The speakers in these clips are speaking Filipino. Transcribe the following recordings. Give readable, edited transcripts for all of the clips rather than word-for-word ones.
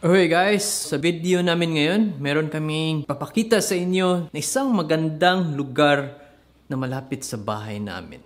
Okay guys, sa video namin ngayon, meron kaming papakita sa inyo na isang magandang lugar na malapit sa bahay namin.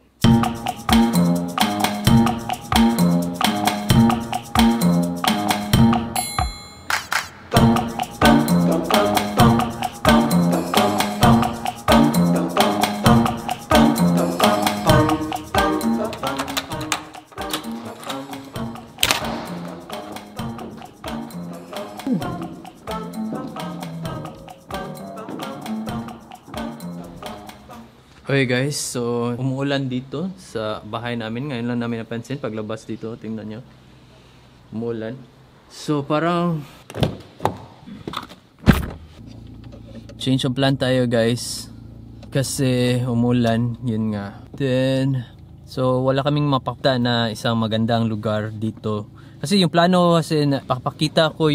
Okay guys, so umuulan dito sa bahay namin. Ngayon lang namin napansin paglabas dito, tingnan nyo. Umuulan. So parang change of plan tayo guys. Kasi umuulan, yun nga. Then, so wala kaming mapakita na isang magandang lugar dito. Kasi yung plano kasi papakita ko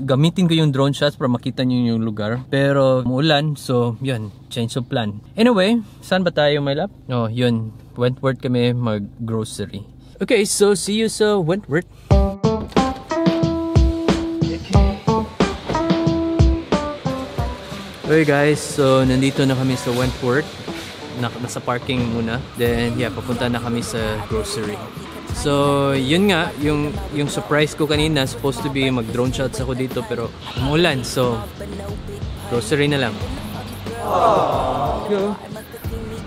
gamitin ko yung drone shots para makita nyo yung lugar. Pero umuulan, so yun, change of plan. Anyway, saan ba tayo my lap? Oh, yun, Wentworth kami mag-grocery. Okay, so see you sa Wentworth. Okay guys, so nandito na kami sa Wentworth. Nasa parking muna. Then yeah, papunta na kami sa grocery. So, yun nga, yung surprise ko kanina, supposed to be mag-drone shots ako dito, pero umulan, so grocery na lang. Go.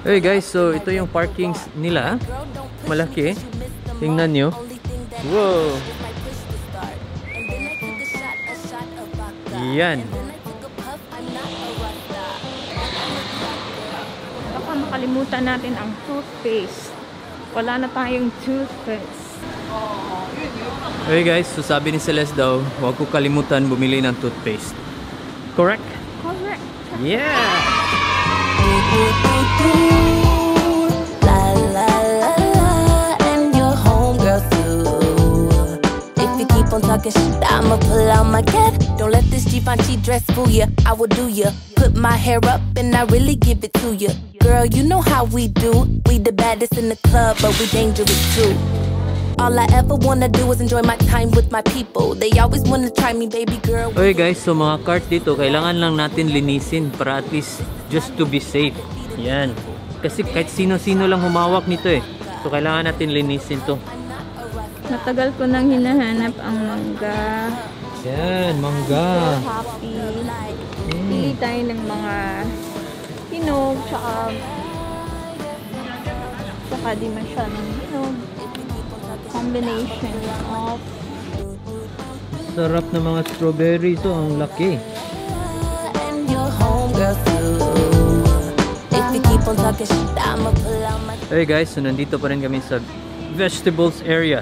Hey guys, so ito yung parking nila, malaki. Tingnan nyo. Wow! Yan. Baka makalimutan natin ang toothpaste. Wala na tayong toothpaste. Okay guys, so sabi ni Celeste daw, huwag ko kalimutan bumili ng toothpaste. Correct? Correct. Yeah! La la la la, and your homegirl too. If you keep on talking shit, I'ma pull out my cat. Don't let this Givenchy dress fool ya. I will do ya. Put my hair up and I really give it to ya. Girl, you know how we do. We the baddest in the club, but we dangerous too. All I ever wanna do is enjoy my time with my people. They always wanna try me, baby girl. Okay guys, so mga cart dito, kailangan lang natin linisin para at least just to be safe. Yan. Kasi kahit sino-sino lang humawak nito eh. So kailangan natin linisin to. Matagal ko nang hinahanap ang mangga. Yan, mangga. Happy. Pili tayo ng mga hinog, tsaka di masyadong hinog. Combination of Sarap na mga strawberry to, ang laki. Hey guys, so nandito pa rin kami sa vegetables area.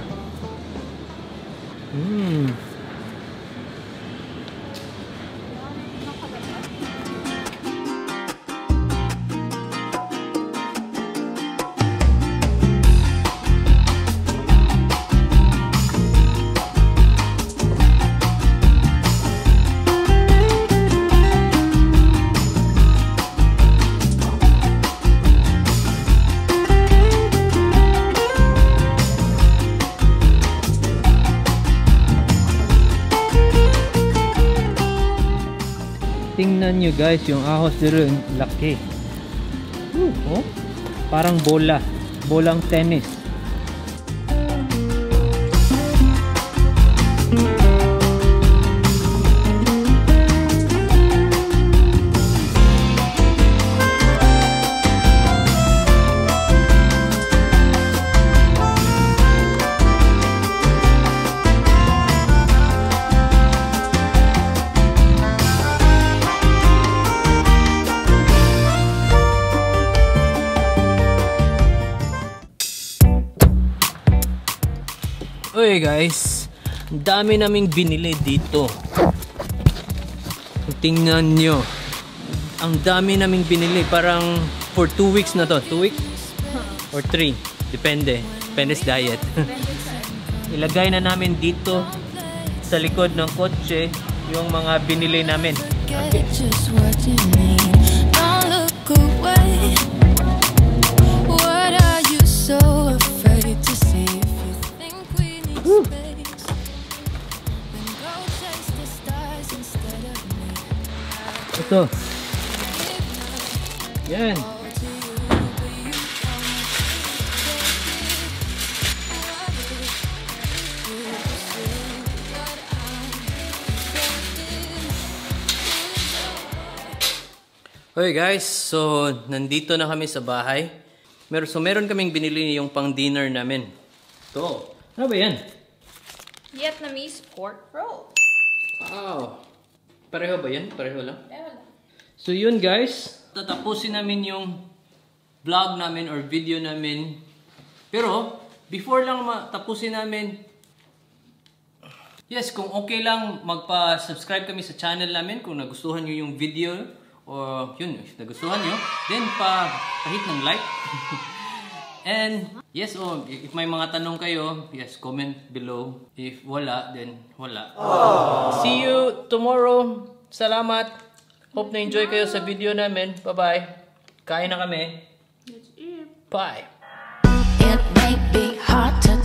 Tingnan nyo guys, yung ahos dito, laki. Oh, parang bolang tennis. Okay guys, ang dami naming binili dito. Tingnan nyo, ang dami naming binili, parang for 2 weeks na to. 2 weeks? Or 3, depende sa diet. Ilagay na namin dito sa likod ng kotse yung mga binili namin. Okay. Ito. Yan. Okay guys, so nandito na kami sa bahay. Meron kaming binili yung pang dinner namin. Ito. Ano ba yan? Vietnamese pork roll. Wow. Pareho ba yan? Pareho lang? Pareho lang. So yun guys, tatapusin namin yung vlog namin or video namin. Pero, before lang tapusin namin, yes, kung okay lang, magpa-subscribe kami sa channel namin kung nagustuhan nyo yung video. O yun, if nagustuhan nyo, then pahit ng like. And yes, if may mga tanong kayo, yes, comment below. If wala, then wala. See you tomorrow. Salamat. Hope na enjoy kayo sa video namin. Bye-bye. Kain na kami. Bye. It may be hard to